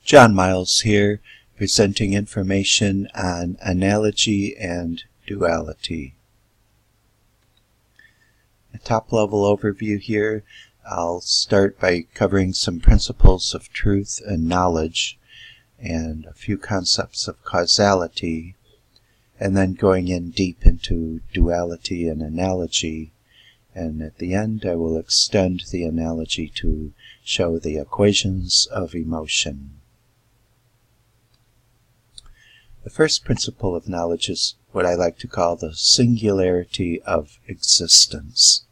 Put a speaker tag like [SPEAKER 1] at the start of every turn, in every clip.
[SPEAKER 1] John Miles here, presenting information on analogy and duality. A top-level overview here. I'll start by covering some principles of truth and knowledge and a few concepts of causality, and then going in deep into duality and analogy. And at the end I will extend the analogy to show the equations of emotion. The first principle of knowledge is what I like to call the singularity of existence.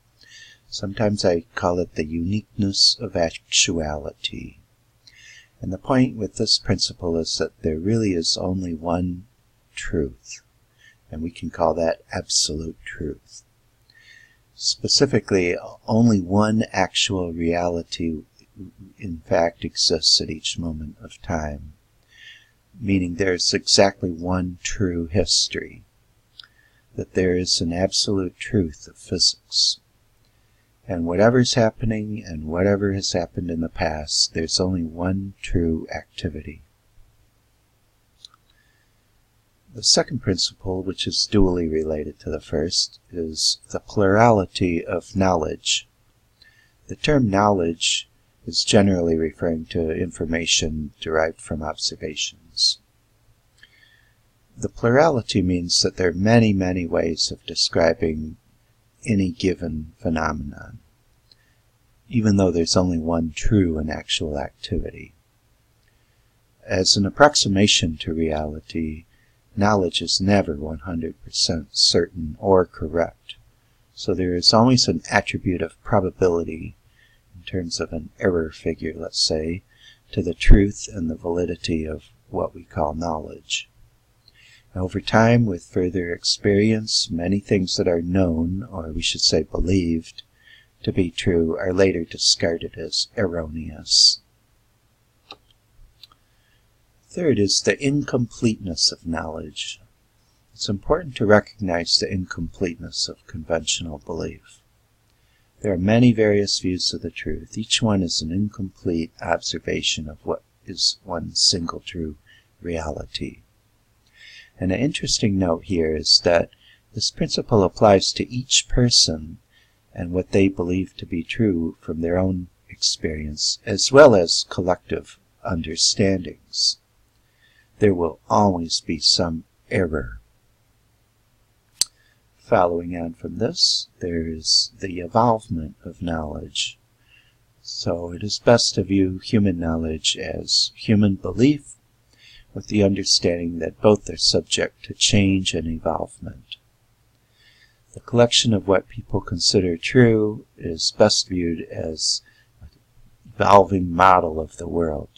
[SPEAKER 1] Sometimes I call it the uniqueness of actuality. And the point with this principle is that there really is only one truth, and we can call that absolute truth. Specifically, only one actual reality in fact exists at each moment of time, meaning there's exactly one true history, that there is an absolute truth of physics. And whatever's happening and whatever has happened in the past, there's only one true activity. The second principle, which is dually related to the first, is the plurality of knowledge. The term knowledge is generally referring to information derived from observations. The plurality means that there are many, many ways of describing any given phenomenon, even though there's only one true and actual activity. As an approximation to reality, knowledge is never 100% certain or correct, so there is always an attribute of probability in terms of an error figure, let's say, to the truth and the validity of what we call knowledge. Over time, with further experience, many things that are known, or we should say believed, to be true are later discarded as erroneous. Third is the incompleteness of knowledge. It's important to recognize the incompleteness of conventional belief. There are many various views of the truth. Each one is an incomplete observation of what is one single true reality. And an interesting note here is that this principle applies to each person and what they believe to be true from their own experience, as well as collective understandings. There will always be some error. Following on from this, there is the evolvement of knowledge. So it is best to view human knowledge as human belief, with the understanding that both are subject to change and evolvement. The collection of what people consider true is best viewed as an evolving model of the world.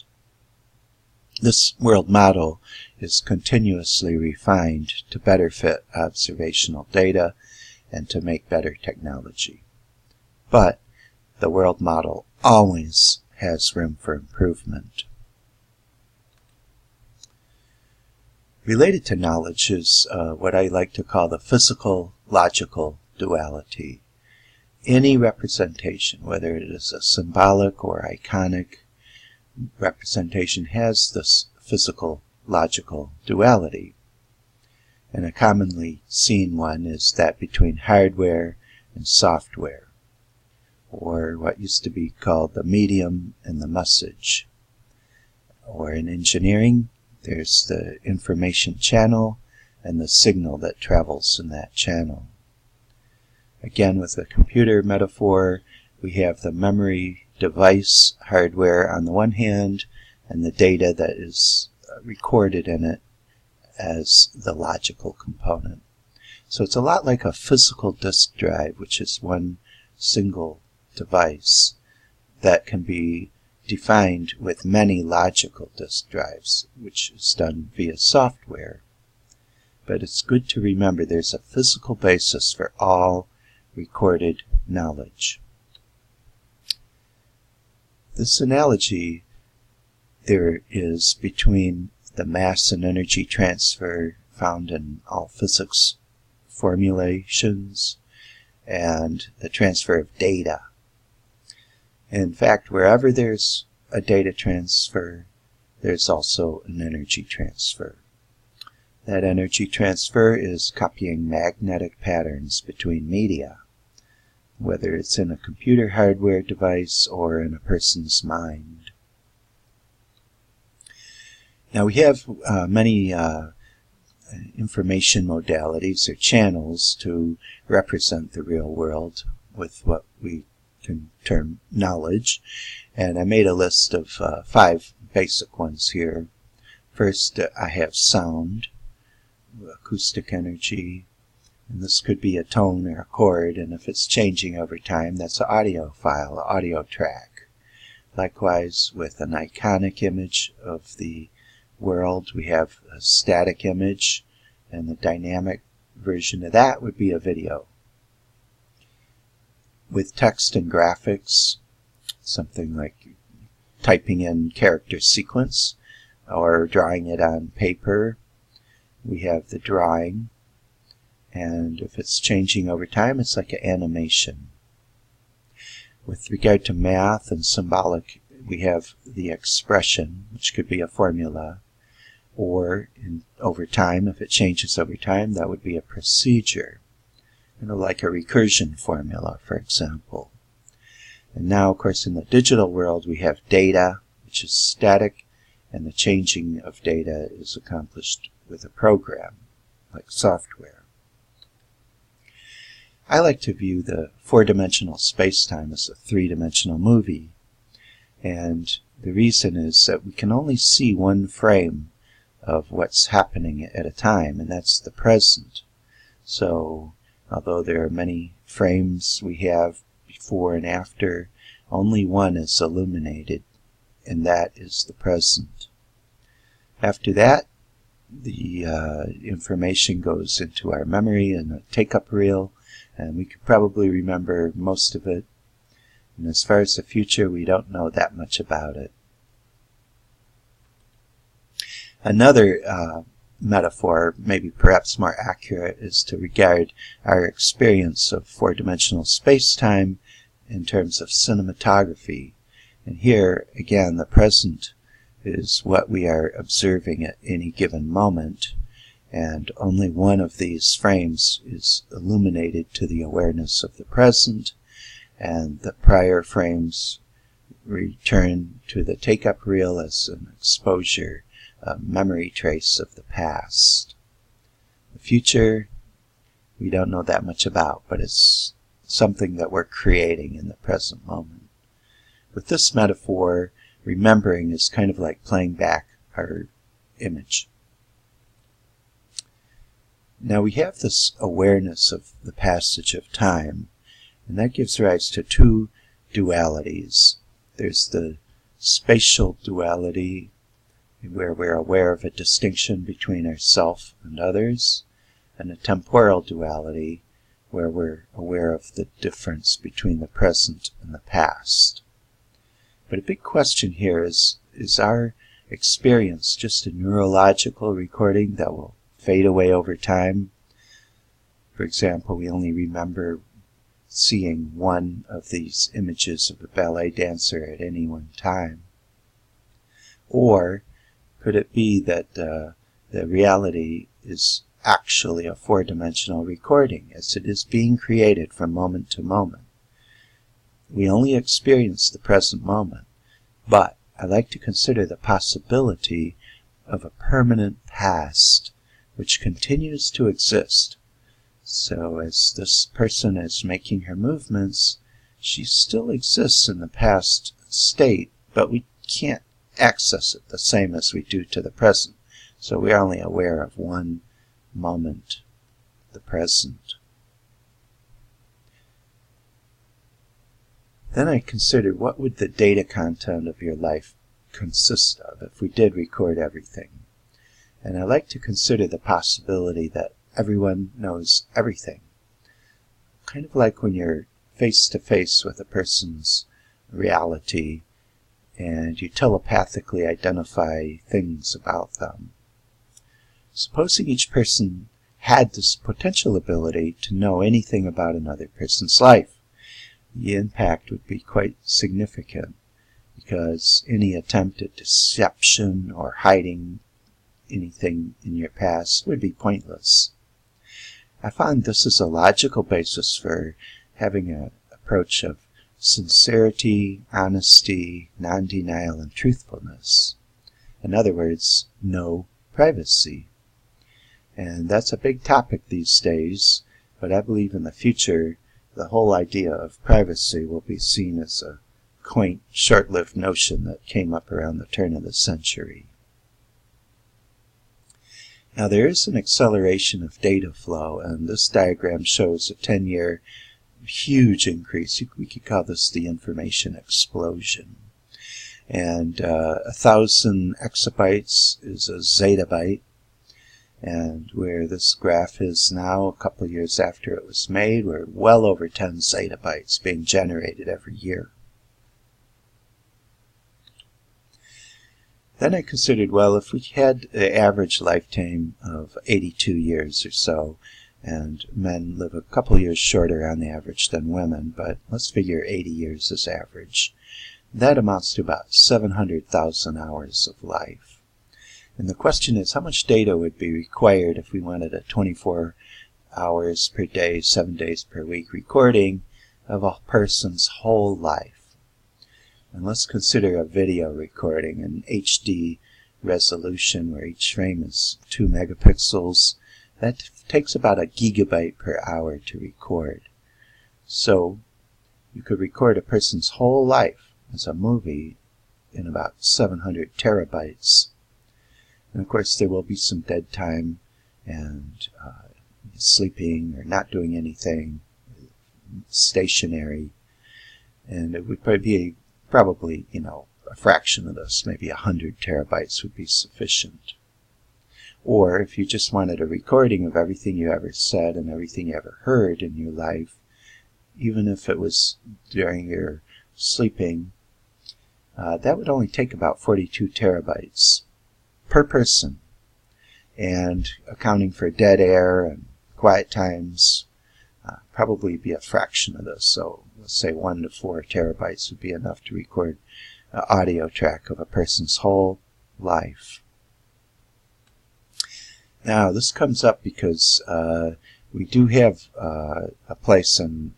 [SPEAKER 1] This world model is continuously refined to better fit observational data and to make better technology. But the world model always has room for improvement. Related to knowledge is what I like to call the physical-logical duality. Any representation, whether it is a symbolic or iconic representation, has this physical-logical duality. And a commonly seen one is that between hardware and software, or what used to be called the medium and the message. Or in engineering, there's the information channel and the signal that travels in that channel. Again, with the computer metaphor, we have the memory device hardware on the one hand and the data that is recorded in it as the logical component. So it's a lot like a physical disk drive, which is one single device that can be defined with many logical disk drives, which is done via software. But it's good to remember there's a physical basis for all recorded knowledge. This analogy there is between the mass and energy transfer found in all physics formulations and the transfer of data. In fact, wherever there's a data transfer, there's also an energy transfer. That energy transfer is copying magnetic patterns between media, whether it's in a computer hardware device or in a person's mind. Now we have many information modalities or channels to represent the real world with what we can term knowledge, and I made a list of 5 basic ones here. First, I have sound, acoustic energy, and this could be a tone or a chord, and if it's changing over time, that's an audio file, an audio track. Likewise, with an iconic image of the world, we have a static image, and the dynamic version of that would be a video. With text and graphics, something like typing in character sequence or drawing it on paper, we have the drawing, and if it's changing over time, it's like an animation. With regard to math and symbolic, we have the expression, which could be a formula, or over time, if it changes over time, that would be a procedure, like a recursion formula, for example. And now, of course, in the digital world, we have data, which is static, and the changing of data is accomplished with a program, like software. I like to view the 4-dimensional space-time as a 3-dimensional movie, and the reason is that we can only see one frame of what's happening at a time, and that's the present. So, although there are many frames we have before and after, only one is illuminated, and that is the present. After that, the information goes into our memory in a take-up reel, and we could probably remember most of it. And as far as the future, we don't know that much about it. Another metaphor, maybe perhaps more accurate, is to regard our experience of 4-dimensional space-time in terms of cinematography. And here, again, the present is what we are observing at any given moment, and only one of these frames is illuminated to the awareness of the present, and the prior frames return to the take-up reel as an exposure, a memory trace of the past. The future, we don't know that much about, but it's something that we're creating in the present moment. With this metaphor, remembering is kind of like playing back our image. Now we have this awareness of the passage of time, and that gives rise to 2 dualities. There's the spatial duality, where we're aware of a distinction between ourself and others, and a temporal duality, where we're aware of the difference between the present and the past. But a big question here is our experience just a neurological recording that will fade away over time? For example, we only remember seeing one of these images of a ballet dancer at any one time. Or could it be that the reality is actually a 4-dimensional recording, as it is being created from moment to moment? We only experience the present moment, but I like to consider the possibility of a permanent past which continues to exist. So as this person is making her movements, she still exists in the past state, but we can't access it the same as we do to the present. So we are only aware of one moment, the present. Then I considered, what would the data content of your life consist of if we did record everything? And I like to consider the possibility that everyone knows everything. Kind of like when you're face to face with a person's reality and you telepathically identify things about them. Supposing each person had this potential ability to know anything about another person's life, the impact would be quite significant, because any attempt at deception or hiding anything in your past would be pointless. I find this is a logical basis for having an approach of sincerity, honesty, non-denial, and truthfulness. In other words, no privacy. And that's a big topic these days, but I believe in the future the whole idea of privacy will be seen as a quaint, short-lived notion that came up around the turn of the century. Now there is an acceleration of data flow, and this diagram shows a 10-year huge increase. We could call this the information explosion. And 1,000 exabytes is a zettabyte, and where this graph is now, a couple of years after it was made, we're well over 10 zettabytes being generated every year. Then I considered, well, if we had the average lifetime of 82 years or so, and men live a couple years shorter on average than women, but let's figure 80 years as average, that amounts to about 700,000 hours of life. And the question is, how much data would be required if we wanted a 24 hours per day, 7 days per week recording of a person's whole life? And let's consider a video recording in HD resolution where each frame is 2 megapixels. That takes about a gigabyte per hour to record. So you could record a person's whole life as a movie in about 700 terabytes. And of course there will be some dead time and sleeping or not doing anything, stationary, and it would probably, a fraction of this, maybe 100 terabytes would be sufficient. Or if you just wanted a recording of everything you ever said and everything you ever heard in your life, even if it was during your sleeping, that would only take about 42 terabytes per person. And accounting for dead air and quiet times, probably be a fraction of this. So let's say 1 to 4 terabytes would be enough to record an audio track of a person's whole life. Now this comes up because we do have a place in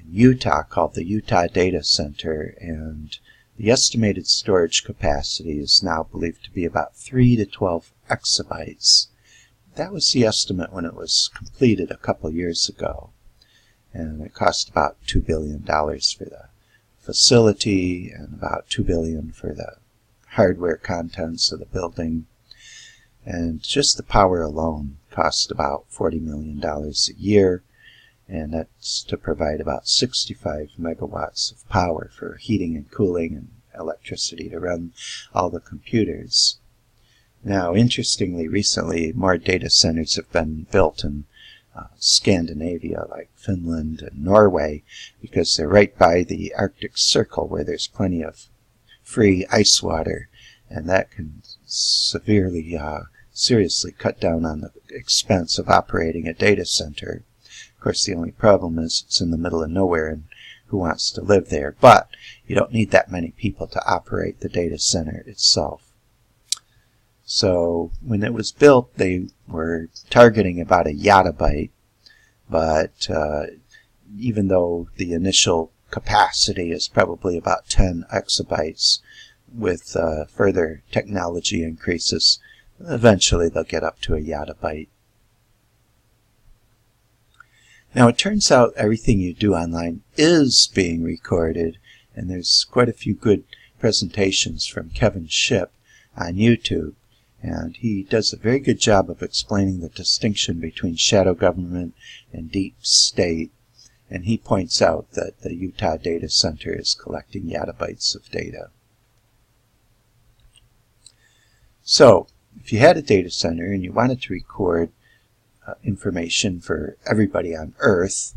[SPEAKER 1] Utah called the Utah Data Center, and the estimated storage capacity is now believed to be about 3 to 12 exabytes. That was the estimate when it was completed a couple years ago, and it cost about $2 billion for the facility and about $2 billion for the hardware contents of the building. And just the power alone cost about $40 million a year, and that's to provide about 65 megawatts of power for heating and cooling and electricity to run all the computers. Now, interestingly, recently more data centers have been built in Scandinavia, like Finland and Norway, because they're right by the Arctic Circle where there's plenty of free ice water, and that can severely, seriously cut down on the expense of operating a data center. Of course, the only problem is it's in the middle of nowhere, and who wants to live there? But you don't need that many people to operate the data center itself. So when it was built, they were targeting about a yottabyte, but even though the initial capacity is probably about 10 exabytes, with further technology increases, eventually they'll get up to a yottabyte. Now it turns out everything you do online is being recorded, and there's quite a few good presentations from Kevin Shipp on YouTube. And he does a very good job of explaining the distinction between shadow government and deep state. And he points out that the Utah Data Center is collecting yottabytes of data. So, if you had a data center and you wanted to record information for everybody on Earth,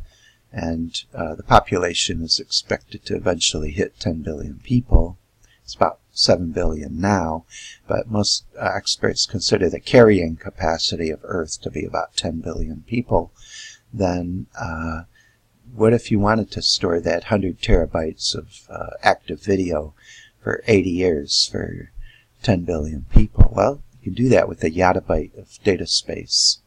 [SPEAKER 1] and the population is expected to eventually hit 10 billion people, it's about 7 billion now, but most experts consider the carrying capacity of Earth to be about 10 billion people, then what if you wanted to store that 100 terabytes of active video for 80 years for 10 billion people? Well, you can do that with a yottabyte of data space.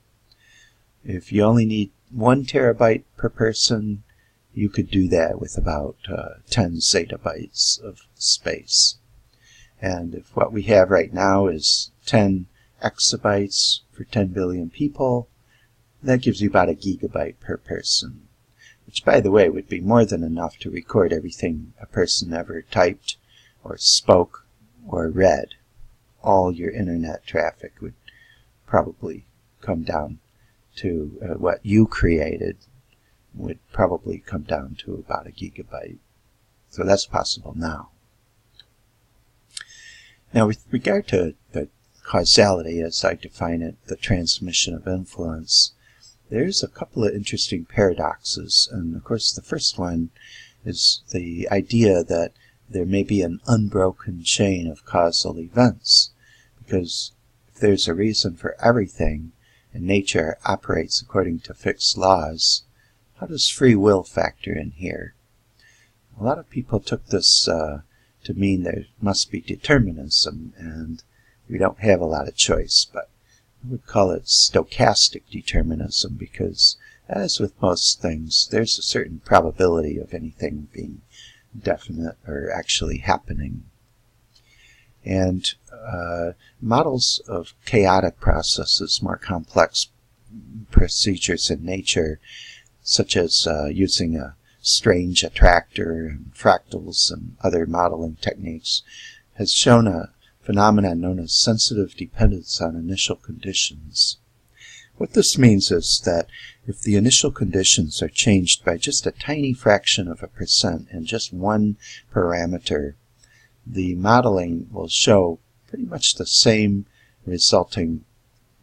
[SPEAKER 1] If you only need 1 terabyte per person, you could do that with about 10 zettabytes of space. And if what we have right now is 10 exabytes for 10 billion people, that gives you about a gigabyte per person, which, by the way, would be more than enough to record everything a person ever typed or spoke or read. All your internet traffic would probably come down to what you created would probably come down to about a gigabyte. So that's possible now. Now, with regard to the causality, as I define it, the transmission of influence, there's a couple of interesting paradoxes. And of course, the first one is the idea that there may be an unbroken chain of causal events, because if there's a reason for everything and nature operates according to fixed laws, how does free will factor in here? A lot of people took this to mean there must be determinism and we don't have a lot of choice, but I would call it stochastic determinism, because, as with most things, there's a certain probability of anything being definite or actually happening. And models of chaotic processes, more complex procedures in nature, such as using a strange attractor and fractals and other modeling techniques, has shown a phenomenon known as sensitive dependence on initial conditions. What this means is that if the initial conditions are changed by just a tiny fraction of a percent in just one parameter, the modeling will show pretty much the same resulting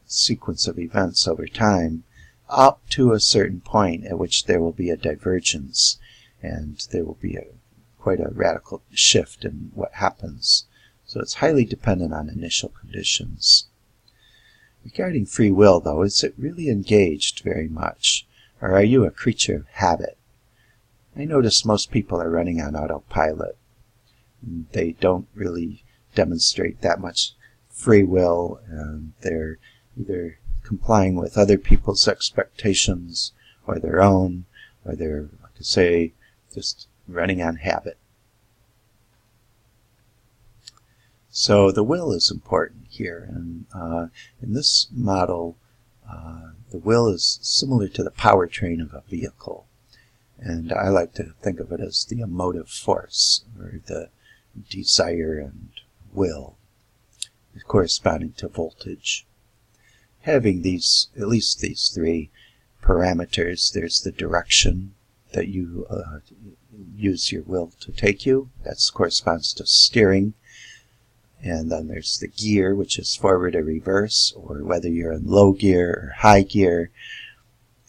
[SPEAKER 1] sequence of events over time, up to a certain point at which there will be a divergence, and there will be quite a radical shift in what happens. So it's highly dependent on initial conditions. Regarding free will, though, is it really engaged very much, or are you a creature of habit? I notice most people are running on autopilot. They don't really demonstrate that much free will, and they're either complying with other people's expectations or their own, or they're, like I say, just running on habit. So the will is important here, and in this model, the will is similar to the powertrain of a vehicle, and I like to think of it as the emotive force, or the desire and will, corresponding to voltage. Having these, at least these three parameters, there's the direction that you use your will to take you. That corresponds to steering. And then there's the gear, which is forward or reverse, or whether you're in low gear or high gear.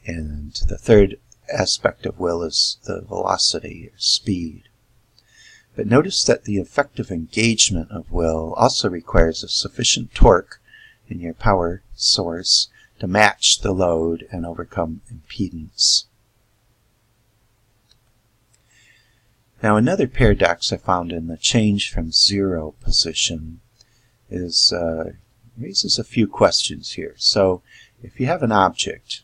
[SPEAKER 1] And the third aspect of will is the velocity or speed. But notice that the effective engagement of will also requires a sufficient torque in your power source to match the load and overcome impedance. Now, another paradox I found in the change from zero position is raises a few questions here. So, if you have an object,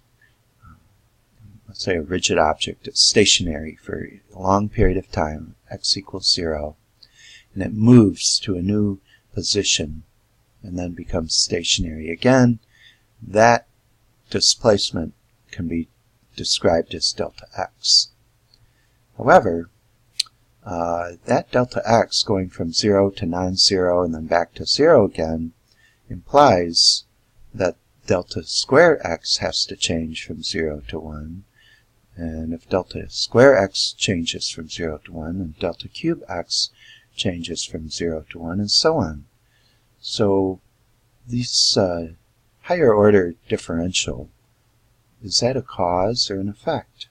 [SPEAKER 1] let's say a rigid object, it's stationary for a long period of time, x equals 0, and it moves to a new position and then becomes stationary again, that displacement can be described as delta x. However, that delta x going from 0 to non-zero and then back to 0 again implies that delta square x has to change from 0 to 1. And if delta square x changes from 0 to 1, and delta cube x changes from 0 to 1, and so on. So this higher order differential, is that a cause or an effect?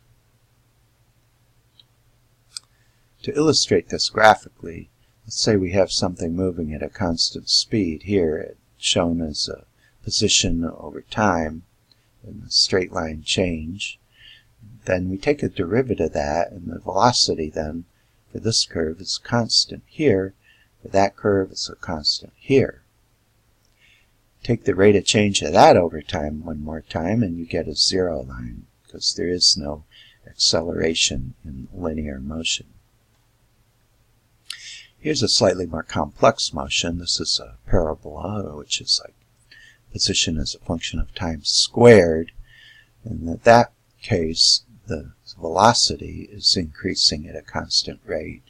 [SPEAKER 1] To illustrate this graphically, let's say we have something moving at a constant speed. Here it's shown as a position over time in the straight line change. then we take a derivative of that, and the velocity then for this curve is constant here. For that curve, it's a constant here. Take the rate of change of that over time one more time, and you get a zero line, because there is no acceleration in linear motion. Here's a slightly more complex motion. This is a parabola, which is like position as a function of time squared. In that case, the velocity is increasing at a constant rate,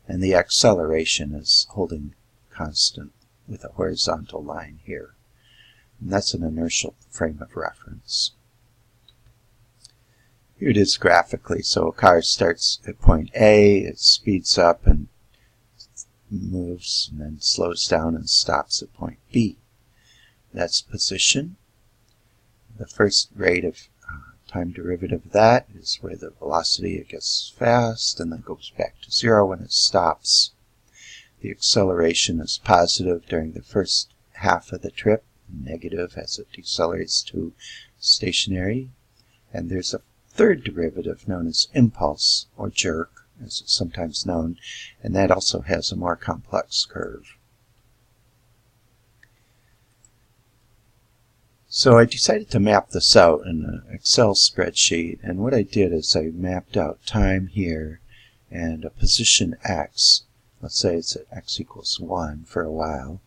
[SPEAKER 1] and the acceleration is holding constant with a horizontal line here. And that's an inertial frame of reference. Here it is graphically. So a car starts at point A, it speeds up and moves, and then slows down and stops at point B. That's position. The first rate of time derivative of that is where the velocity it gets fast and then goes back to zero when it stops. The acceleration is positive during the first half of the trip, negative as it decelerates to stationary. And there's a third derivative known as impulse, or jerk, as it's sometimes known, and that also has a more complex curve. So I decided to map this out in an Excel spreadsheet, and what I did is I mapped out time here and a position x. Let's say it's at x equals 1 for a while.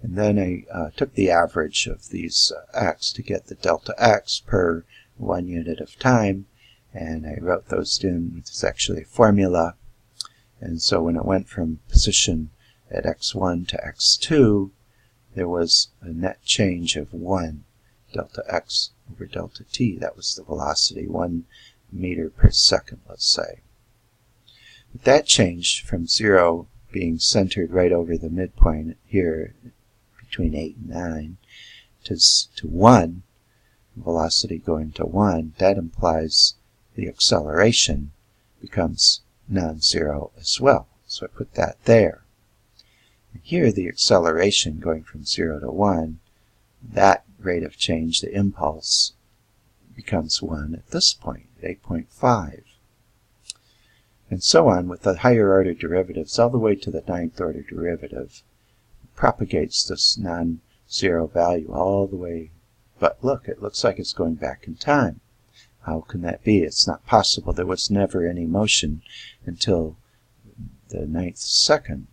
[SPEAKER 1] And then I took the average of these x to get the delta x per 1 unit of time, and I wrote those in. It's actually a formula. And so when it went from position at x1 to x2, there was a net change of 1 delta x over delta t. That was the velocity, 1 meter per second, let's say. But that changed from 0 being centered right over the midpoint here between 8 and 9 to 1, velocity going to 1. That implies the acceleration becomes non-zero as well. So I put that there. Here, the acceleration going from 0 to 1, that rate of change, the impulse, becomes 1 at this point, 8.5. And so on with the higher order derivatives all the way to the 9th order derivative. It propagates this non-zero value all the way. But look, it looks like it's going back in time. How can that be? It's not possible. There was never any motion until the 9th second.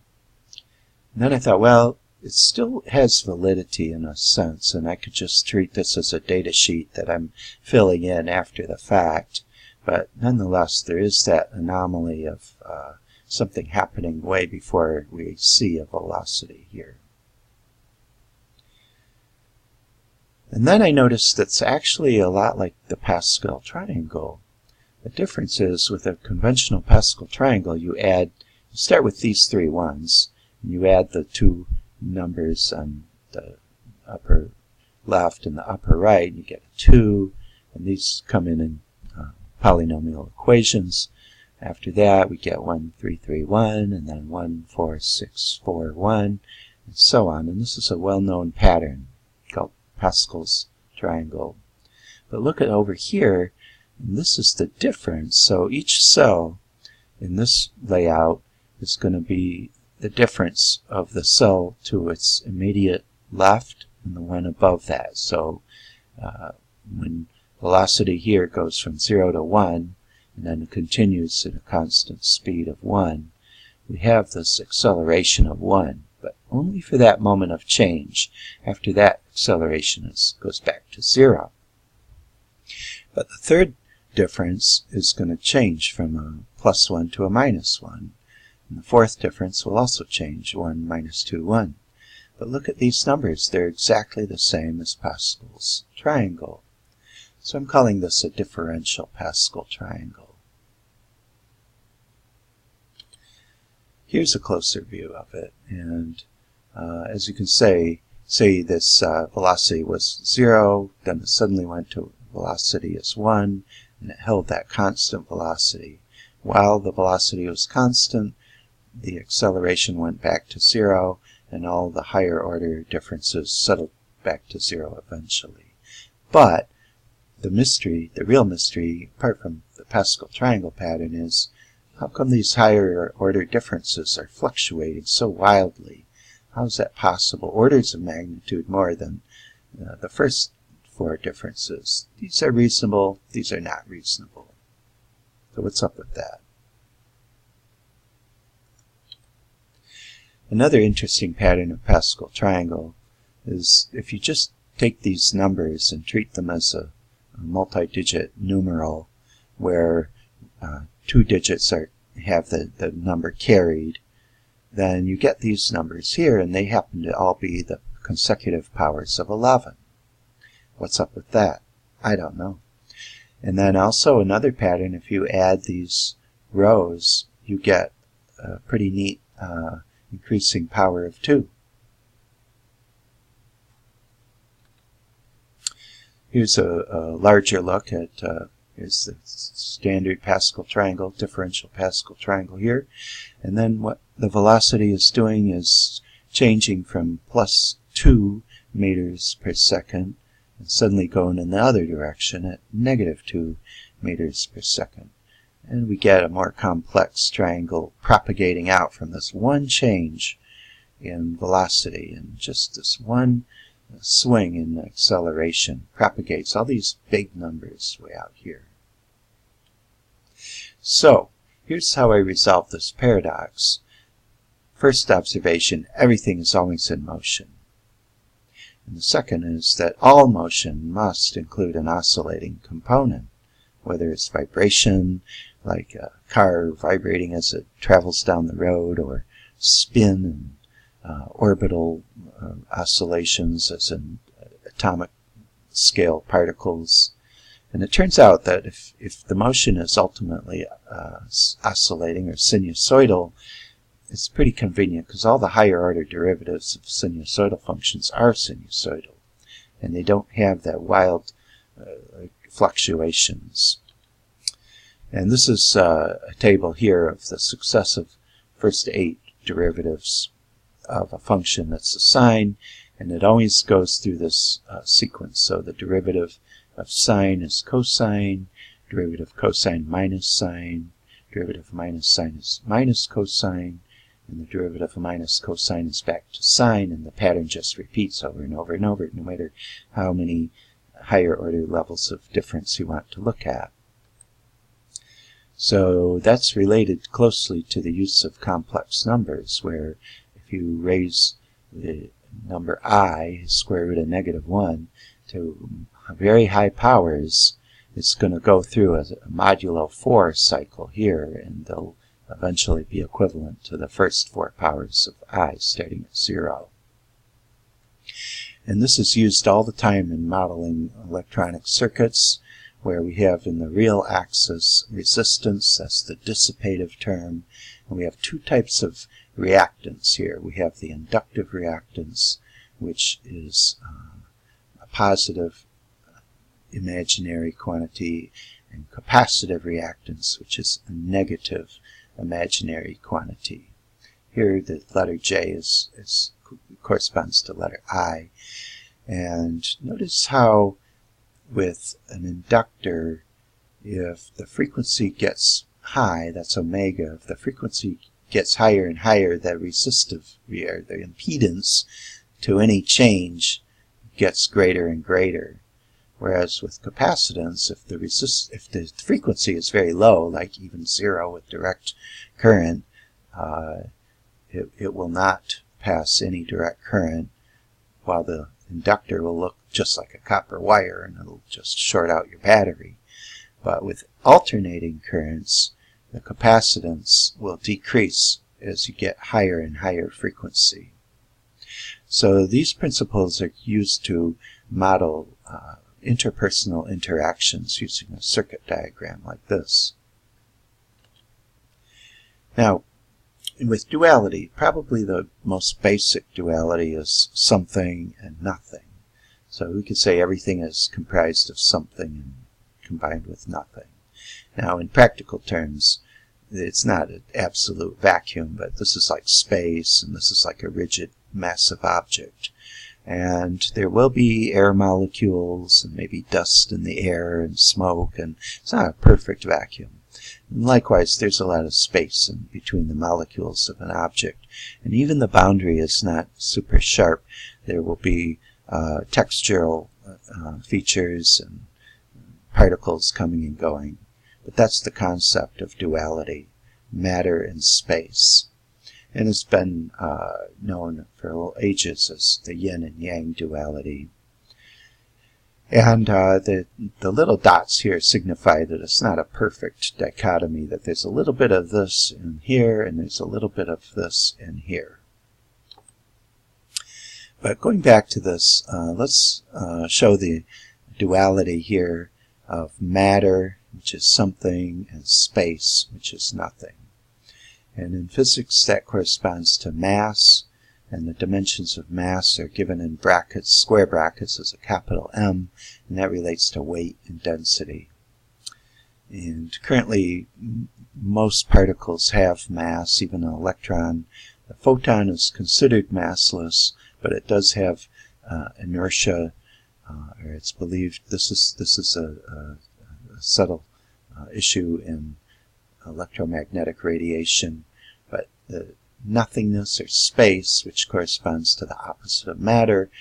[SPEAKER 1] And then I thought, well, it still has validity in a sense, and I could just treat this as a data sheet that I'm filling in after the fact. But nonetheless, there is that anomaly of something happening way before we see a velocity here. And then I noticed that's actually a lot like the Pascal triangle. The difference is with a conventional Pascal triangle, you start with these three ones, and you add the two numbers on the upper left and the upper right, and you get a 2, and these come in polynomial equations. After that, we get 1, 3, 3, 1, and then 1, 4, 6, 4, 1, and so on. And this is a well-known pattern called Pascal's triangle. But look at over here, and this is the difference. So each cell in this layout is going to be the difference of the cell to its immediate left and the one above that. So when velocity here goes from 0 to 1 and then continues at a constant speed of 1, we have this acceleration of 1, but only for that moment of change. After that, acceleration goes back to 0. But the third difference is going to change from a +1 to a -1. And the fourth difference will also change, 1, -2, 1. But look at these numbers. They're exactly the same as Pascal's triangle. So I'm calling this a differential Pascal triangle. Here's a closer view of it. And as you can say this velocity was 0, then it suddenly went to velocity as 1, and it held that constant velocity. While the velocity was constant, the acceleration went back to 0, and all the higher order differences settled back to 0 eventually. But the mystery, the real mystery, apart from the Pascal triangle pattern, is how come these higher order differences are fluctuating so wildly? How is that possible? Orders of magnitude more than the first four differences. These are reasonable, these are not reasonable. So what's up with that? Another interesting pattern of Pascal triangle is if you just take these numbers and treat them as a multi-digit numeral where 2 digits have the number carried, then you get these numbers here, and they happen to all be the consecutive powers of 11. What's up with that? I don't know. And then also another pattern, if you add these rows, you get a pretty neat increasing power of 2. Here's a larger look at here's the standard Pascal triangle, differential Pascal triangle here. And then what the velocity is doing is changing from plus 2 meters per second and suddenly going in the other direction at negative 2 meters per second. And we get a more complex triangle propagating out from this one change in velocity, and just this one swing in acceleration propagates all these big numbers way out here. So, here's how I resolve this paradox. First observation, everything is always in motion. And the second is that all motion must include an oscillating component, whether it's vibration, like a car vibrating as it travels down the road, or spin and orbital oscillations as in atomic scale particles. And it turns out that if the motion is ultimately oscillating or sinusoidal, it's pretty convenient because all the higher order derivatives of sinusoidal functions are sinusoidal, and they don't have that wild fluctuations. And this is a table here of the successive first 8 derivatives of a function that's a sine, and it always goes through this sequence. So the derivative of sine is cosine, derivative of cosine minus sine, derivative of minus sine is minus cosine, and the derivative of minus cosine is back to sine, and the pattern just repeats over and over and over, no matter how many higher order levels of difference you want to look at. So that's related closely to the use of complex numbers, where if you raise the number I, square root of -1, to very high powers, it's going to go through a modulo 4 cycle here, and they'll eventually be equivalent to the first 4 powers of I, starting at 0. And this is used all the time in modeling electronic circuits, where we have in the real axis resistance, that's the dissipative term, and we have 2 types of reactance here. We have the inductive reactance, which is a positive imaginary quantity, and capacitive reactance, which is a negative imaginary quantity. Here the letter J corresponds to letter I. And notice how with an inductor, if the frequency gets high, that's omega, if the frequency gets higher and higher, the resistive, or the impedance to any change gets greater and greater. Whereas with capacitance, if the frequency is very low, like even 0 with direct current, it will not pass any direct current, while the inductor will look just like a copper wire, and it'll just short out your battery. But with alternating currents, the capacitance will decrease as you get higher and higher frequency. So these principles are used to model interpersonal interactions using a circuit diagram like this. Now, with duality, probably the most basic duality is something and nothing. So we could say everything is comprised of something and combined with nothing. Now, in practical terms, it's not an absolute vacuum, but this is like space, and this is like a rigid, massive object. And there will be air molecules and maybe dust in the air and smoke, and it's not a perfect vacuum. And likewise, there's a lot of space in between the molecules of an object, and even the boundary is not super sharp. There will be textural features and particles coming and going. But that's the concept of duality, matter and space. And it's been known for ages as the yin and yang duality. And the little dots here signify that it's not a perfect dichotomy, that there's a little bit of this in here and there's a little bit of this in here. But going back to this, let's show the duality here of matter, which is something, and space, which is nothing. And in physics, that corresponds to mass, and the dimensions of mass are given in brackets, square brackets, as a capital M, and that relates to weight and density. And currently, most particles have mass, even an electron. The photon is considered massless, but it does have inertia, or it's believed this is a subtle issue in electromagnetic radiation, but the nothingness or space, which corresponds to the opposite of matter,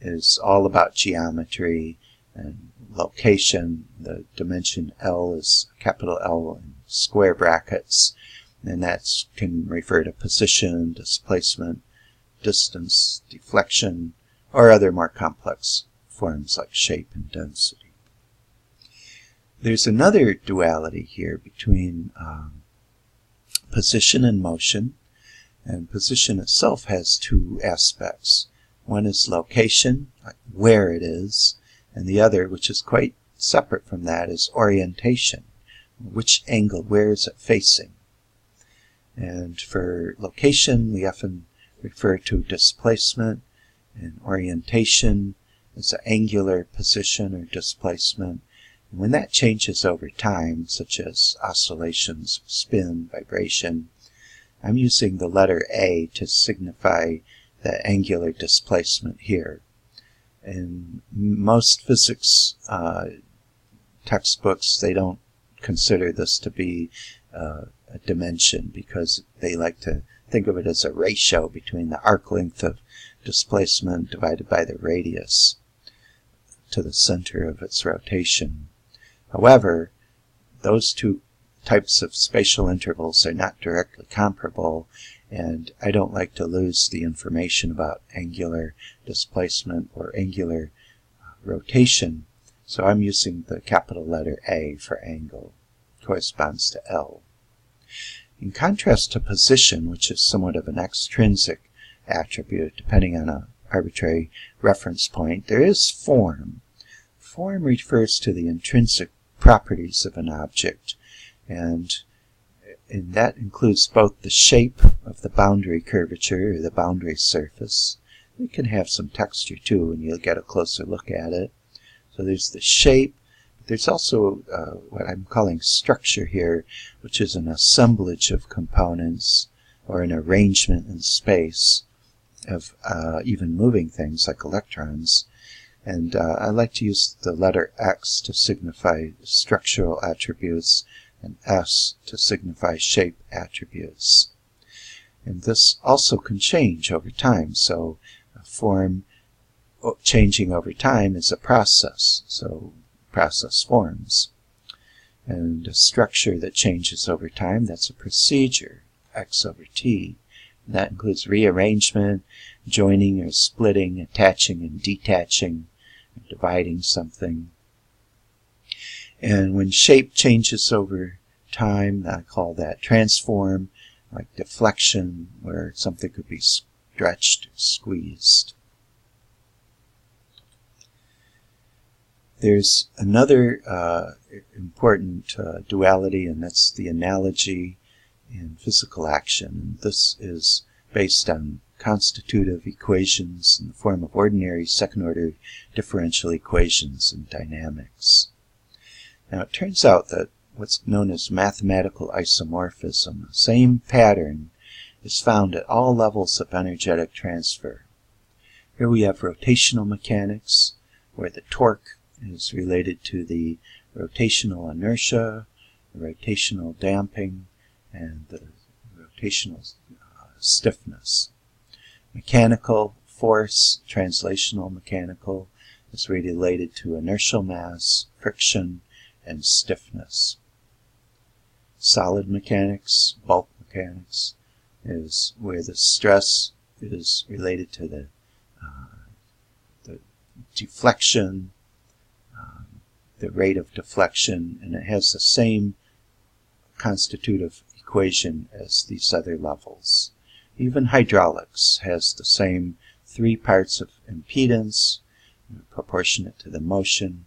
[SPEAKER 1] is all about geometry and location. The dimension L is capital L in square brackets, and that can refer to position, displacement, distance, deflection, or other more complex forms like shape and density. There's another duality here between position and motion, and position itself has two aspects. One is location, like where it is, and the other, which is quite separate from that, is orientation. Which angle, where is it facing? And for location, we often refer to displacement, and orientation as an angular position or displacement. And when that changes over time, such as oscillations, spin, vibration, I'm using the letter A to signify the angular displacement here. In most physics textbooks, they don't consider this to be a dimension, because they like to think of it as a ratio between the arc length of displacement divided by the radius to the center of its rotation. However, those two types of spatial intervals are not directly comparable, and I don't like to lose the information about angular displacement or angular rotation, so I'm using the capital letter A for angle. It corresponds to L. In contrast to position, which is somewhat of an extrinsic attribute depending on an arbitrary reference point, there is form. Form refers to the intrinsic properties of an object, and that includes both the shape of the boundary curvature, or the boundary surface. It can have some texture too when you'll get a closer look at it. So there's the shape, but there's also what I'm calling structure here, which is an assemblage of components, or an arrangement in space of even moving things like electrons. And I like to use the letter X to signify structural attributes, and S to signify shape attributes. And this also can change over time, so a form changing over time is a process, so process forms. And a structure that changes over time, that's a procedure, X over T. And that includes rearrangement, joining or splitting, attaching and detaching, and dividing something. And when shape changes over time, I call that transform, like deflection, where something could be stretched or squeezed. There's another important duality, and that's the analogy in physical action. And this is based on constitutive equations in the form of ordinary second-order differential equations in dynamics. Now, it turns out that what's known as mathematical isomorphism, the same pattern, is found at all levels of energetic transfer. Here we have rotational mechanics, where the torque is related to the rotational inertia, the rotational damping, and the rotational stiffness. Mechanical force, translational mechanical, is related to inertial mass, friction, and stiffness. Solid mechanics, bulk mechanics, is where the stress is related to the deflection, the rate of deflection, and it has the same constitutive equation as these other levels. Even hydraulics has the same 3 parts of impedance, proportionate to the motion.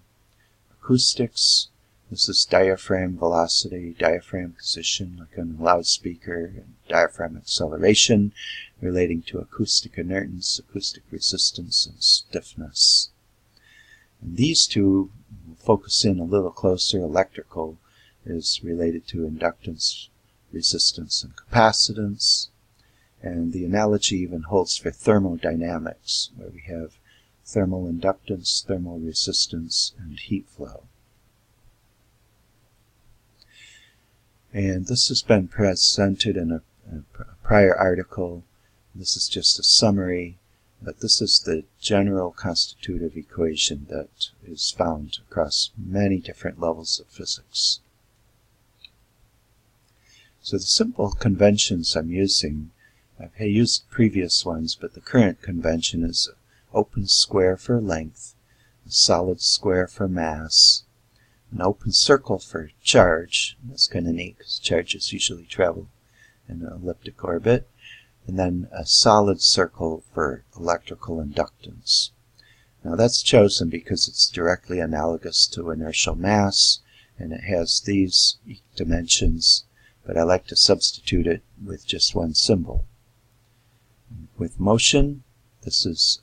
[SPEAKER 1] Acoustics, this is diaphragm velocity, diaphragm position, like on a loudspeaker, and diaphragm acceleration, relating to acoustic inertance, acoustic resistance, and stiffness. And these two will focus in a little closer. Electrical is related to inductance, resistance, and capacitance. And the analogy even holds for thermodynamics, where we have thermal inductance, thermal resistance, and heat flow. And this has been presented in a prior article. This is just a summary, but this is the general constitutive equation that is found across many different levels of physics. So the simple conventions I'm using, I've used previous ones, but the current convention is open square for length, a solid square for mass, an open circle for charge. That's kind of neat because charges usually travel in an elliptic orbit, and then a solid circle for electrical inductance. Now that's chosen because it's directly analogous to inertial mass, and it has these dimensions, but I like to substitute it with just one symbol. With motion, this is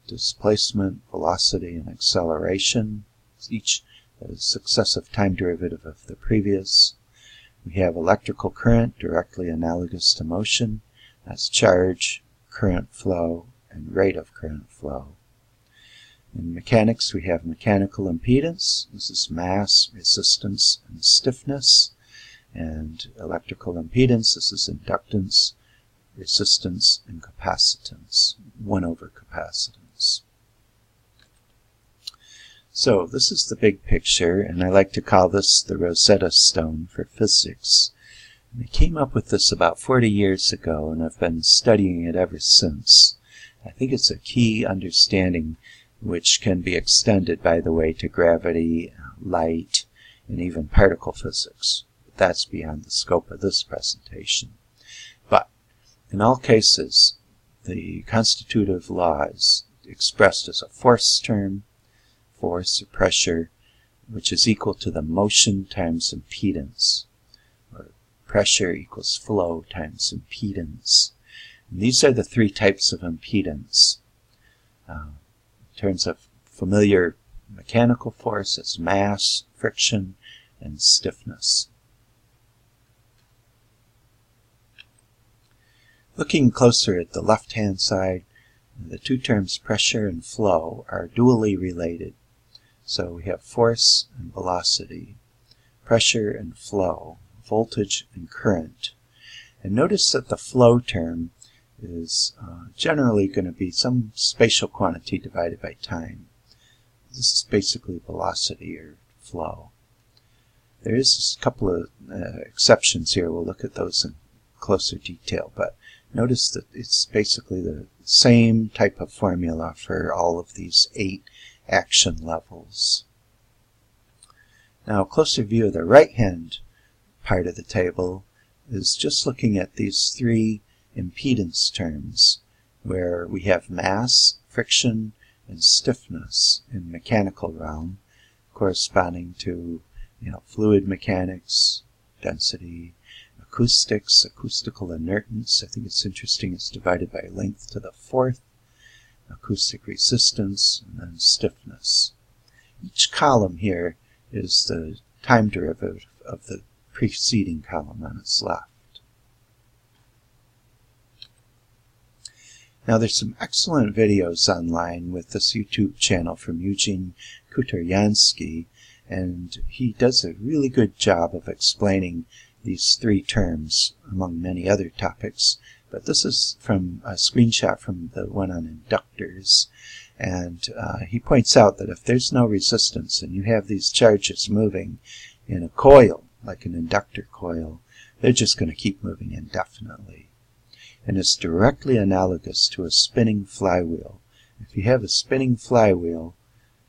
[SPEAKER 1] displacement, velocity, and acceleration. Each a successive time derivative of the previous. We have electrical current, directly analogous to motion. That's charge, current flow, and rate of current flow. In mechanics, we have mechanical impedance. This is mass, resistance, and stiffness. And electrical impedance, this is inductance, resistance, and capacitance, 1 over capacitance. So this is the big picture, and I like to call this the Rosetta Stone for physics. And I came up with this about 40 years ago, and I've been studying it ever since. I think it's a key understanding which can be extended, by the way, to gravity, light, and even particle physics. But that's beyond the scope of this presentation. But in all cases, the constitutive law is expressed as a force term, force or pressure, which is equal to the motion times impedance, or pressure equals flow times impedance. And these are the 3 types of impedance. In terms of familiar mechanical force, it's mass, friction, and stiffness. Looking closer at the left-hand side, the 2 terms pressure and flow are dually related. So we have force and velocity, pressure and flow, voltage and current. And notice that the flow term is generally going to be some spatial quantity divided by time. This is basically velocity or flow. There is a couple of exceptions here. We'll look at those in closer detail, but notice that it's basically the same type of formula for all of these 8 action levels. Now a closer view of the right-hand part of the table is just looking at these 3 impedance terms, where we have mass, friction, and stiffness in mechanical realm, corresponding to fluid mechanics, density, acoustics, acoustical inertance. I think it's interesting, it's divided by length to the 4th, acoustic resistance, and then stiffness. Each column here is the time derivative of the preceding column on its left. Now there's some excellent videos online with this YouTube channel from Eugene Kuturyansky, and he does a really good job of explaining these three terms among many other topics. But this is from a screenshot from the one on inductors, and he points out that if there's no resistance and you have these charges moving in a coil, like an inductor coil, they're just going to keep moving indefinitely. And it's directly analogous to a spinning flywheel. If you have a spinning flywheel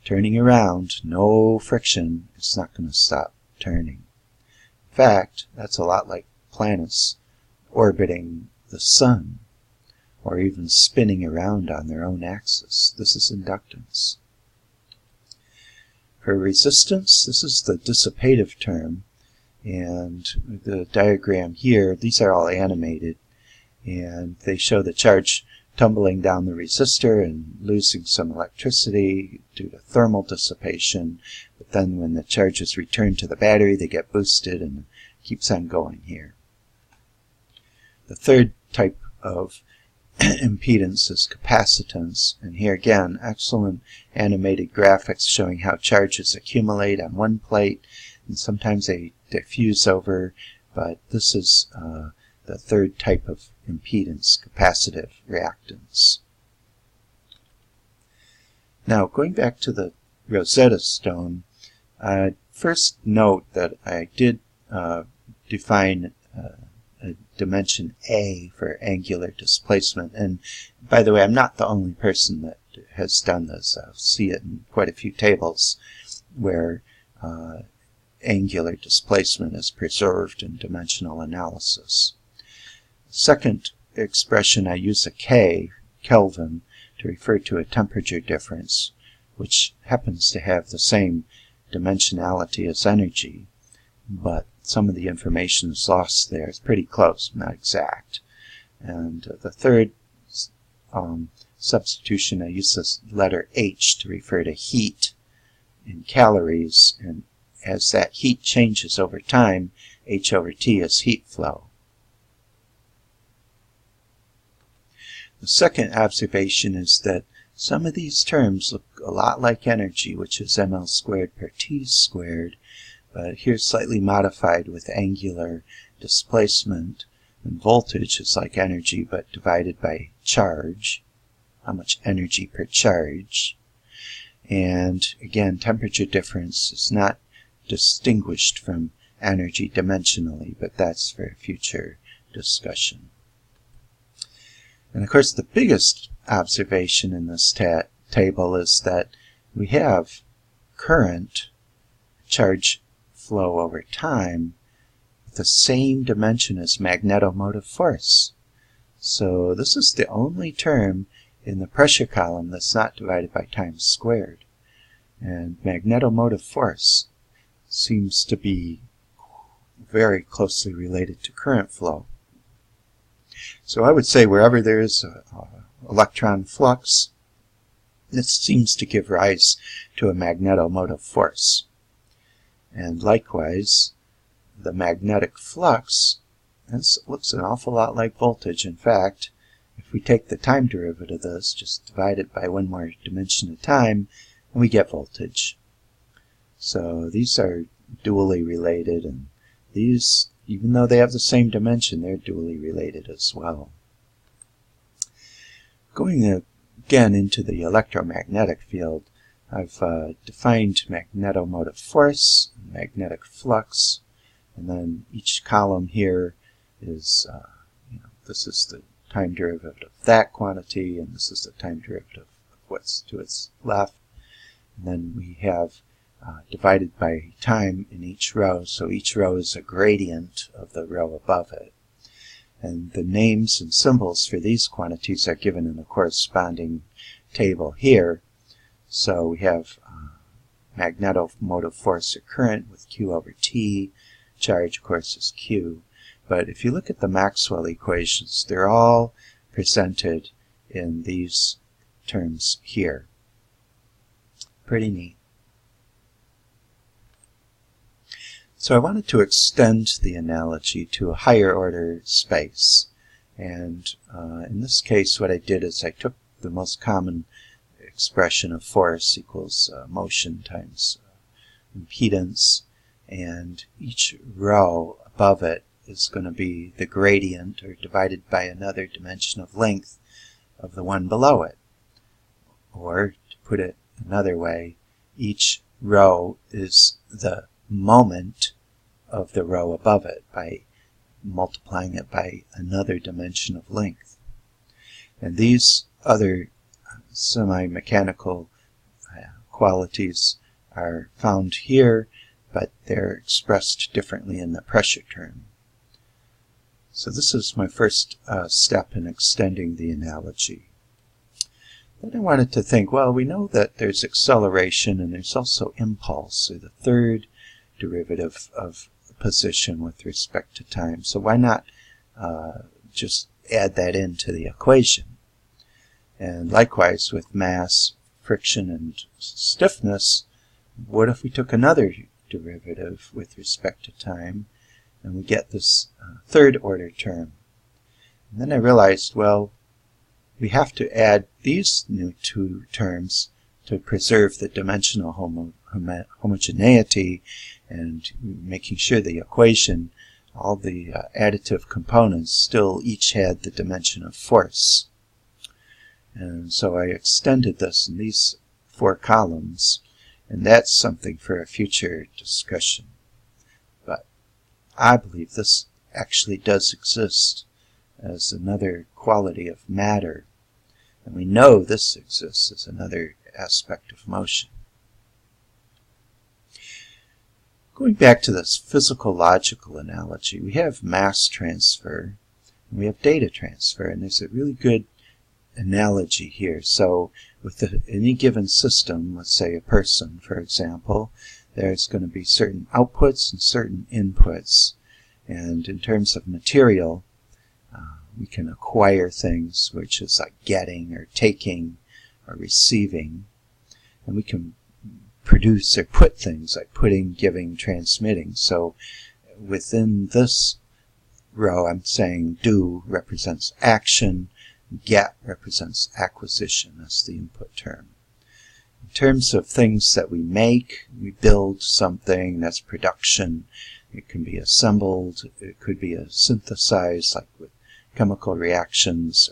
[SPEAKER 1] turning around, no friction, it's not going to stop turning. In fact, that's a lot like planets orbiting the sun, or even spinning around on their own axis. This is inductance. For resistance, this is the dissipative term, and the diagram here, these are all animated, and they show the charge tumbling down the resistor and losing some electricity due to thermal dissipation, but then when the charges return to the battery, they get boosted, and it keeps on going here. The third type of impedance is capacitance, and here again, excellent animated graphics showing how charges accumulate on one plate, and sometimes they diffuse over, but this is the third type of impedance, capacitive reactance. Now, going back to the Rosetta Stone, first note that I did define a dimension A for angular displacement, and by the way, I'm not the only person that has done this. I'll see it in quite a few tables where angular displacement is preserved in dimensional analysis. Second expression, I use a K, Kelvin, to refer to a temperature difference, which happens to have the same dimensionality as energy, but some of the information is lost there. It's pretty close, not exact. And the third substitution, I use this letter H to refer to heat in calories, and as that heat changes over time, H over T is heat flow. The second observation is that some of these terms look a lot like energy, which is ml squared per t squared, but here slightly modified with angular displacement, and voltage is like energy but divided by charge, how much energy per charge. And again, temperature difference is not distinguished from energy dimensionally, but that's for a future discussion. And of course, the biggest observation in this table is that we have current, charge flow over time, with the same dimension as magnetomotive force. So this is the only term in the pressure column that's not divided by time squared. And magnetomotive force seems to be very closely related to current flow. So I would say wherever there is an electron flux, this seems to give rise to a magnetomotive force. And likewise, the magnetic flux, this looks an awful lot like voltage. In fact, if we take the time derivative of this, just divide it by one more dimension of time, and we get voltage. So these are dually related, and these, even though they have the same dimension, they're dually related as well. Going again into the electromagnetic field, I've defined magnetomotive force, magnetic flux, and then each column here is, this is the time derivative of that quantity, and this is the time derivative of what's to its left. And then we have divided by time in each row, so each row is a gradient of the row above it. And the names and symbols for these quantities are given in the corresponding table here. So we have magnetomotive force or current with Q over T. Charge, of course, is Q. But if you look at the Maxwell equations, they're all presented in these terms here. Pretty neat. So I wanted to extend the analogy to a higher order space. And in this case, what I did is I took the most common expression of force equals motion times impedance, and each row above it is going to be the gradient, or divided by another dimension of length of the one below it. Or, to put it another way, each row is the moment of the row above it by multiplying it by another dimension of length. And these other semi-mechanical qualities are found here, but they're expressed differently in the pressure term. So this is my first step in extending the analogy. Then I wanted to think, well, we know that there's acceleration and there's also impulse, or the third derivative of position with respect to time. So why not just add that into the equation? And likewise with mass, friction, and stiffness, what if we took another derivative with respect to time and we get this third order term? And then I realized, well, we have to add these new two terms to preserve the dimensional homogeneity and making sure the equation, all the additive components still each had the dimension of force. And so I extended this in these 4 columns, and that's something for a future discussion. But I believe this actually does exist as another quality of matter, and we know this exists as another aspect of motion. Going back to this physical logical analogy, we have mass transfer and we have data transfer, and there's a really good analogy here. So with any given system, let's say a person, for example, there's going to be certain outputs and certain inputs. And in terms of material, we can acquire things, which is like getting or taking or receiving. And we can produce or put things like putting, giving, transmitting. So within this row, I'm saying do represents action, get represents acquisition. That's the input term. In terms of things that we make, we build something, that's production. It can be assembled, it could be synthesized, like with chemical reactions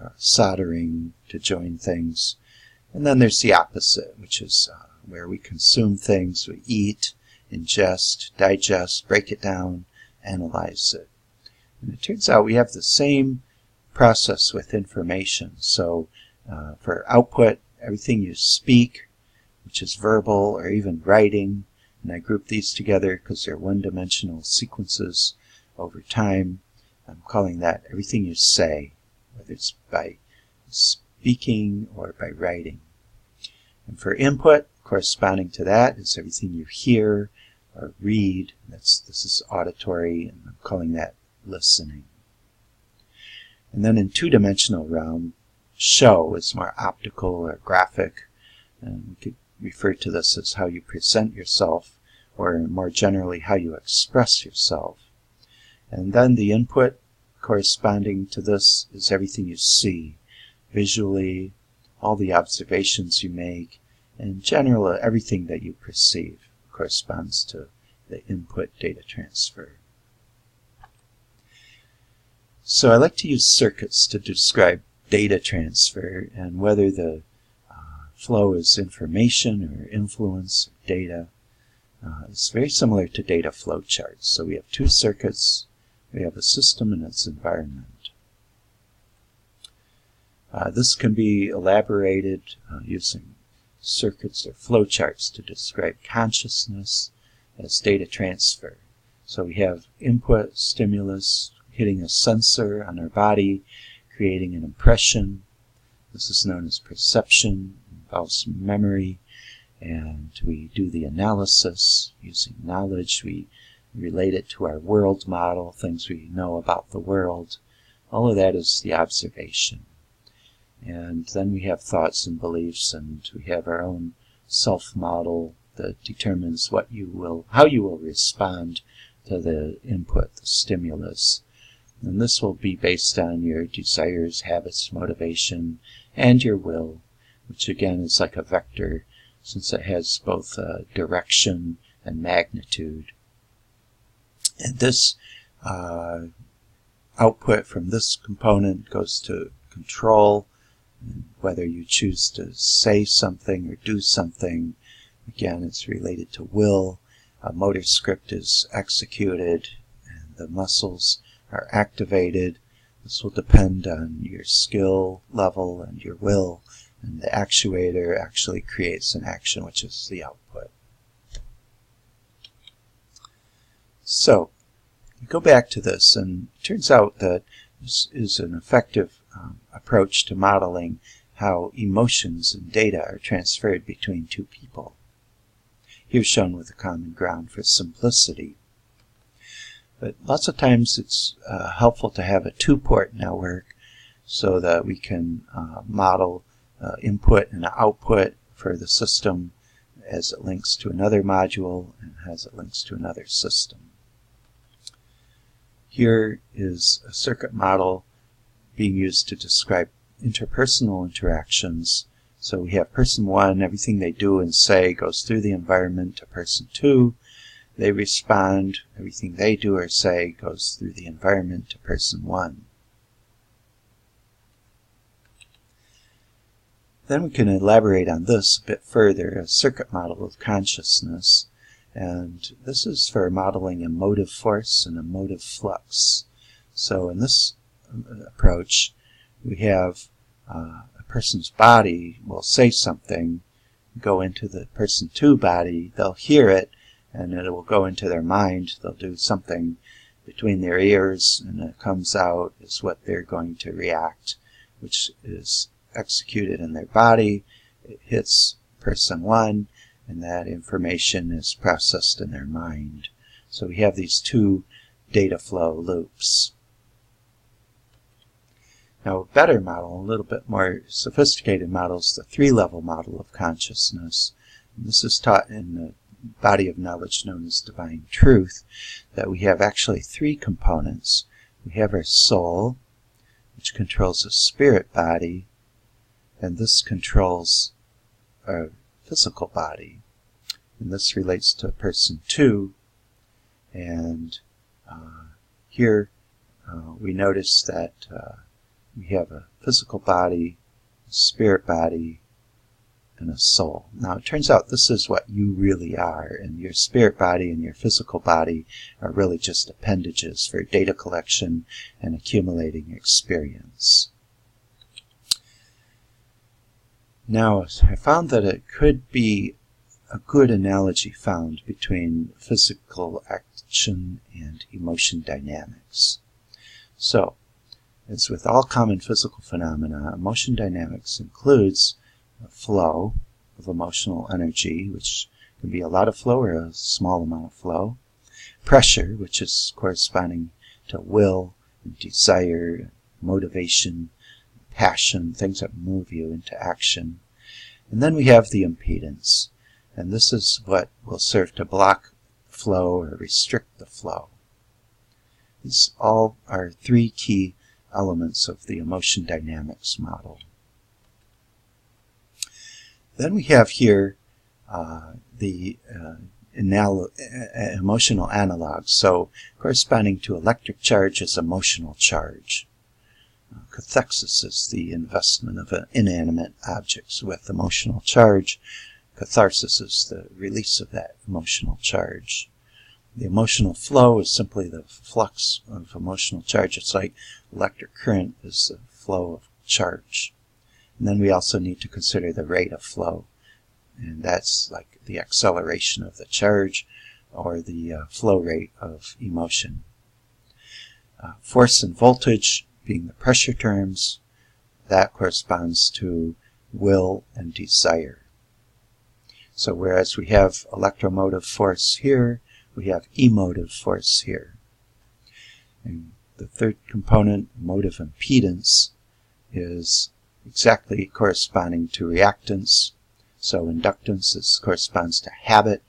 [SPEAKER 1] or soldering to join things. And then there's the opposite, which is where we consume things, we eat, ingest, digest, break it down, analyze it. And it turns out we have the same process with information. So for output, everything you speak, which is verbal or even writing, and I group these together because they're one-dimensional sequences over time. I'm calling that everything you say, whether it's by speaking or by writing. And for input, corresponding to that is everything you hear or read. This is auditory, and I'm calling that listening. And then in two-dimensional realm, show is more optical or graphic, and we could refer to this as how you present yourself, or more generally how you express yourself. And then the input corresponding to this is everything you see, visually, all the observations you make, and in general everything that you perceive corresponds to the input data transfer. So I like to use circuits to describe data transfer, and whether the flow is information or influence or data. It's very similar to data flow charts. So we have two circuits, we have a system and its environment. This can be elaborated using circuits or flow charts to describe consciousness as data transfer. So we have input stimulus hitting a sensor on our body, creating an impression. This is known as perception, involves memory, and we do the analysis using knowledge. We relate it to our world model, things we know about the world. All of that is the observation. And then we have thoughts and beliefs, and we have our own self-model that determines how you will respond to the input, the stimulus. And this will be based on your desires, habits, motivation, and your will, which again is like a vector since it has both direction and magnitude. And this output from this component goes to control, and whether you choose to say something or do something. Again, it's related to will. A motor script is executed and the muscles are activated. This will depend on your skill level and your will, and the actuator actually creates an action, which is the output. So, we go back to this, and it turns out that this is an effective approach to modeling how emotions and data are transferred between two people. Here shown with a common ground for simplicity. But lots of times it's helpful to have a two-port network so that we can model input and output for the system as it links to another module and as it links to another system. Here is a circuit model being used to describe interpersonal interactions. So we have person 1, everything they do and say goes through the environment to person 2. They respond, everything they do or say goes through the environment to person 1. Then we can elaborate on this a bit further, a circuit model of consciousness. And this is for modeling emotive force and emotive flux. So in this approach, we have a person's body will say something, go into the person 2 body, they'll hear it, and it will go into their mind. They'll do something between their ears, and it comes out is what they're going to react, which is executed in their body. It hits person 1, and that information is processed in their mind. So we have these two data flow loops. Now a better model, a little bit more sophisticated model, is the 3-level model of consciousness. And this is taught in the body of knowledge known as divine truth, that we have actually 3 components. We have our soul, which controls the spirit body, and this controls our physical body. And this relates to person 2, and here we notice that we have a physical body, a spirit body, and a soul. Now it turns out this is what you really are, and your spirit body and your physical body are really just appendages for data collection and accumulating experience. Now I found that it could be a good analogy found between physical action and emotion dynamics. So, as with all common physical phenomena, emotion dynamics includes a flow of emotional energy, which can be a lot of flow or a small amount of flow. Pressure, which is corresponding to will and desire, motivation, passion, things that move you into action. And then we have the impedance, and this is what will serve to block flow or restrict the flow. These all are 3 key elements of the emotion dynamics model. Then we have here the emotional analogs. So corresponding to electric charge is emotional charge. Cathexis is the investment of inanimate objects with emotional charge. Catharsis is the release of that emotional charge. The emotional flow is simply the flux of emotional charge. It's like electric current is the flow of charge. And then we also need to consider the rate of flow. And that's like the acceleration of the charge or the flow rate of emotion. Force and voltage being the pressure terms, that corresponds to will and desire. So whereas we have electromotive force here, we have emotive force here. And the third component, emotive impedance, is exactly corresponding to reactance. So inductance corresponds to habit,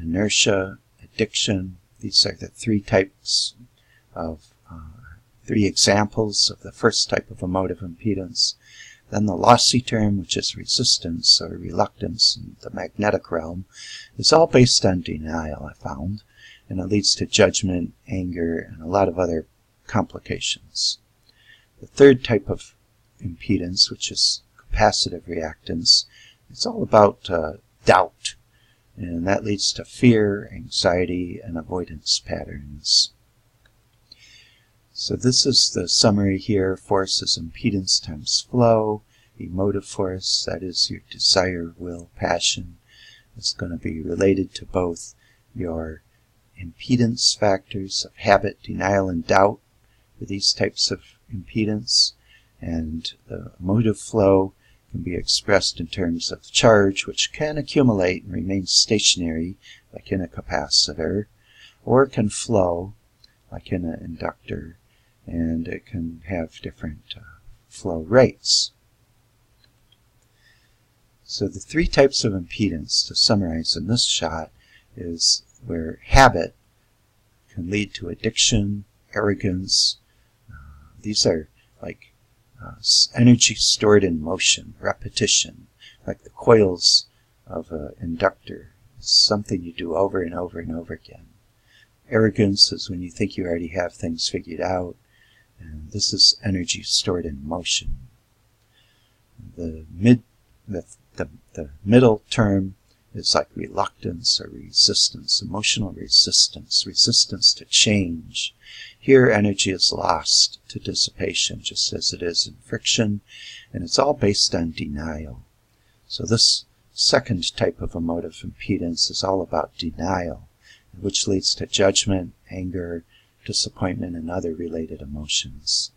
[SPEAKER 1] inertia, addiction. These are the 3 types of 3 examples of the first type of emotive impedance. Then the lossy term, which is resistance or reluctance in the magnetic realm, is all based on denial, I found, and it leads to judgment, anger, and a lot of other complications. The third type of impedance, which is capacitive reactance, it's all about doubt, and that leads to fear, anxiety, and avoidance patterns. So this is the summary here. Force is impedance times flow. Emotive force, that is your desire, will, passion, is going to be related to both your impedance factors of habit, denial, and doubt for these types of impedance. And the emotive flow can be expressed in terms of charge, which can accumulate and remain stationary, like in a capacitor, or can flow, like in an inductor, and it can have different flow rates. So the 3 types of impedance, to summarize in this shot, is where habit can lead to addiction, arrogance. These are like energy stored in motion, repetition, like the coils of an inductor. It's something you do over and over and over again. Arrogance is when you think you already have things figured out, and this is energy stored in motion. The middle term is like reluctance or resistance, emotional resistance, resistance to change. Here energy is lost to dissipation, just as it is in friction, and it's all based on denial. So this second type of emotive impedance is all about denial, which leads to judgment, anger, disappointment, and other related emotions.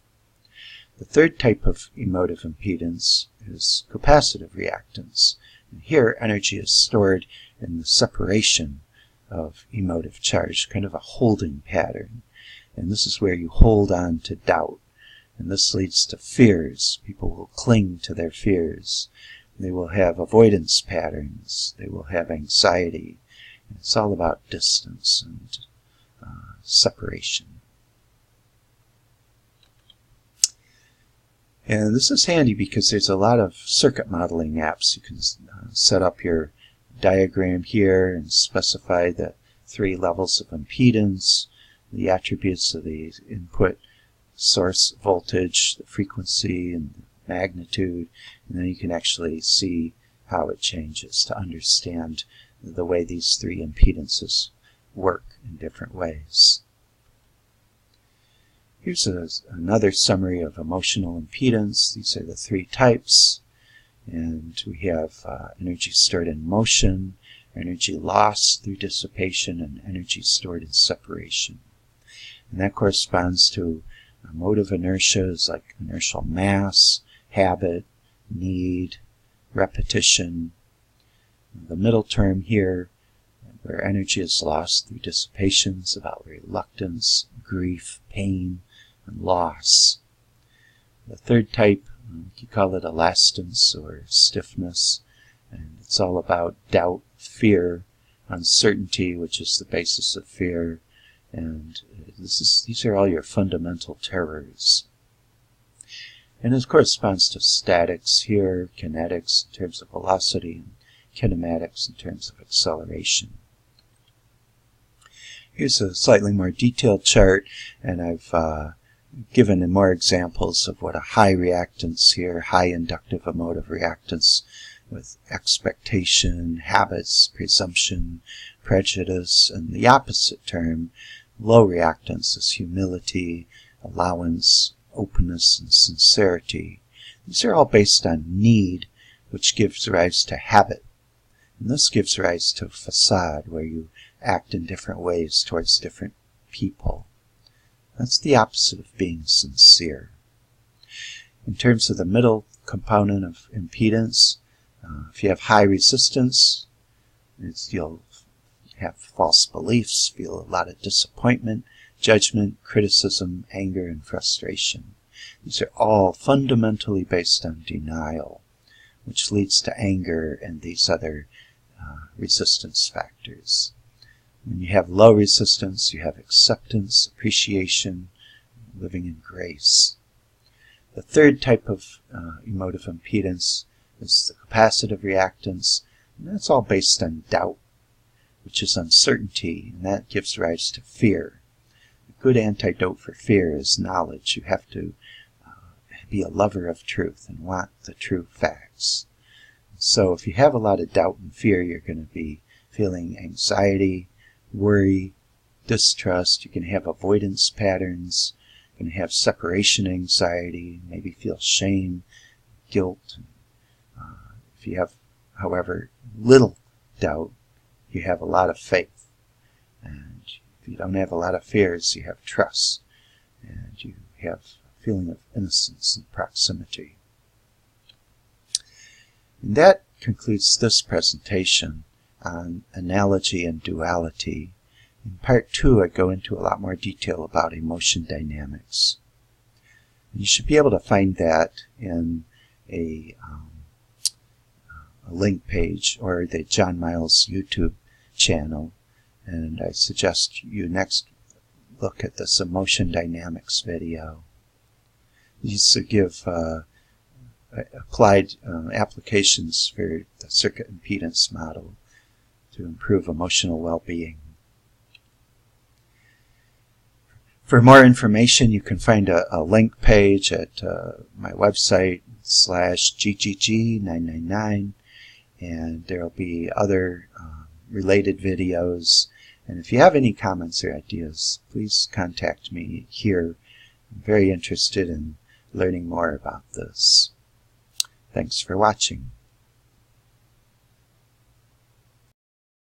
[SPEAKER 1] The third type of emotive impedance is capacitive reactance. And here energy is stored in the separation of emotive charge, kind of a holding pattern. And this is where you hold on to doubt. And this leads to fears. People will cling to their fears. They will have avoidance patterns. They will have anxiety. And it's all about distance and separation. And this is handy because there's a lot of circuit modeling apps. You can set up your diagram here and specify the 3 levels of impedance, the attributes of the input source voltage, the frequency, and the magnitude, and then you can actually see how it changes to understand the way these 3 impedances work in different ways. Here's another summary of emotional impedance. These are the 3 types, and we have energy stored in motion, energy lost through dissipation, and energy stored in separation. And that corresponds to emotive inertias like inertial mass, habit, need, repetition. The middle term here, where energy is lost through dissipation, is about reluctance, grief, pain, and loss. The third type, you call it elastance or stiffness, and it's all about doubt, fear, uncertainty, which is the basis of fear, and these are all your fundamental terrors. And it corresponds to statics here, kinetics in terms of velocity, and kinematics in terms of acceleration. Here's a slightly more detailed chart, and I've given more examples of what a high reactance here, high inductive emotive reactance with expectation, habits, presumption, prejudice, and the opposite term, low reactance, is humility, allowance, openness, and sincerity. These are all based on need, which gives rise to habit. And this gives rise to facade, where you act in different ways towards different people. That's the opposite of being sincere. In terms of the middle component of impedance, if you have high resistance, you'll have false beliefs, feel a lot of disappointment, judgment, criticism, anger, and frustration. These are all fundamentally based on denial, which leads to anger and these other resistance factors. When you have low resistance, you have acceptance, appreciation, living in grace. The third type of emotive impedance is the capacitive reactance, and that's all based on doubt, which is uncertainty, and that gives rise to fear. A good antidote for fear is knowledge. You have to be a lover of truth and want the true facts. So if you have a lot of doubt and fear, you're going to be feeling anxiety, worry, distrust. You can have avoidance patterns. You're going to have separation anxiety, maybe feel shame, guilt. If you have, however, little doubt, you have a lot of faith. And if you don't have a lot of fears, you have trust. And you have a feeling of innocence and proximity. And that concludes this presentation on analogy and duality. In part 2, I go into a lot more detail about emotion dynamics. And you should be able to find that in a link page or the John Miles YouTube channel. And I suggest you next look at this emotion dynamics video. These to give applied applications for the circuit impedance model to improve emotional well-being. For more information, you can find a link page at my website /GGG999, and there will be other related videos. And if you have any comments or ideas, please contact me here. I'm very interested in learning more about this. Thanks for watching.